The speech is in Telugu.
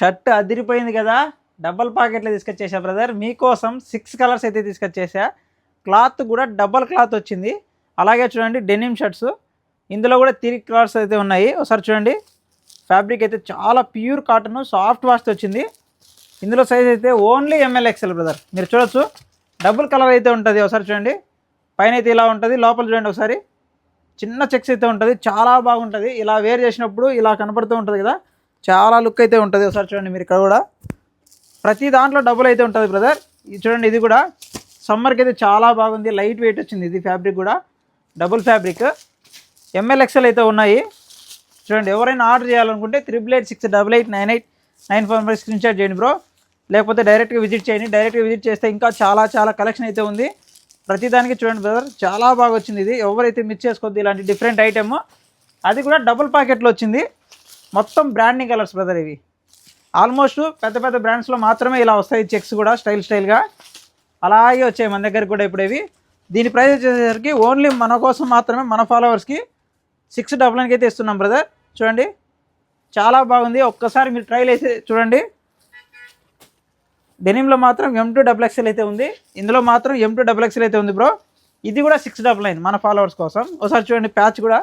షర్ట్ అదిరిపోయింది కదా, డబల్ పాకెట్లో తీసుకొచ్చేసా బ్రదర్. మీకోసం 6 కలర్స్ అయితే తీసుకొచ్చేసా. క్లాత్ కూడా డబల్ క్లాత్ వచ్చింది. అలాగే చూడండి డెనిమ్ షర్ట్స్, ఇందులో కూడా 3 కలర్స్ అయితే ఉన్నాయి. ఒకసారి చూడండి, ఫ్యాబ్రిక్ అయితే చాలా ప్యూర్ కాటన్, సాఫ్ట్ వాష్తో వచ్చింది. ఇందులో సైజ్ అయితే ఓన్లీ ML XL బ్రదర్. మీరు చూడొచ్చు, డబుల్ కలర్ అయితే ఉంటుంది. ఒకసారి చూడండి, పైన అయితే ఇలా ఉంటుంది, లోపల చూడండి ఒకసారి చిన్న చెక్స్ అయితే ఉంటుంది. చాలా బాగుంటుంది, ఇలా వేర్ చేసినప్పుడు ఇలా కనపడుతూ ఉంటుంది కదా, చాలా లుక్ అయితే ఉంటుంది. ఒకసారి చూడండి మీరు, ఇక్కడ కూడా ప్రతి దాంట్లో డబుల్ అయితే ఉంటుంది బ్రదర్. ఇది చూడండి, ఇది కూడా సమ్మర్కి అయితే చాలా బాగుంది, లైట్ వెయిట్ వచ్చింది. ఇది ఫ్యాబ్రిక్ కూడా డబుల్ ఫ్యాబ్రిక్, ML XL అయితే ఉన్నాయి. చూడండి, ఎవరైనా ఆర్డర్ చేయాలనుకుంటే 8886889894 స్క్రీన్ షాట్ చేయండి బ్రో, లేకపోతే డైరెక్ట్గా విజిట్ చేయండి. డైరెక్ట్గా విజిట్ చేస్తే ఇంకా చాలా కలెక్షన్ అయితే ఉంది. ప్రతిదానికి చూడండి బ్రదర్, చాలా బాగా వచ్చింది. ఇది ఎవరైతే మిస్ చేసుకోవద్దు, ఇలాంటి డిఫరెంట్ ఐటమ్. అది కూడా డబుల్ ప్యాకెట్లో వచ్చింది. మొత్తం బ్రాండింగ్ కలర్స్ బ్రదర్. ఇవి ఆల్మోస్ట్ పెద్ద బ్రాండ్స్లో మాత్రమే ఇలా వస్తాయి. చెక్స్ కూడా స్టైల్గా అలాగే వచ్చాయి మన దగ్గర కూడా ఇప్పుడు ఇవి. దీని ప్రైస్ వచ్చేసరికి ఓన్లీ మన కోసం మాత్రమే, మన ఫాలోవర్స్కి 699కి అయితే ఇస్తున్నాం బ్రదర్. చూడండి, చాలా బాగుంది. ఒక్కసారి మీరు ట్రైల్ అయితే చూడండి. డెనిమ్లో మాత్రం M2XXL అయితే ఉంది, ఇందులో మాత్రం M2XXL అయితే ఉంది బ్రో. ఇది కూడా 699 మన ఫాలోవర్స్ కోసం. ఒకసారి చూడండి, ప్యాచ్ కూడా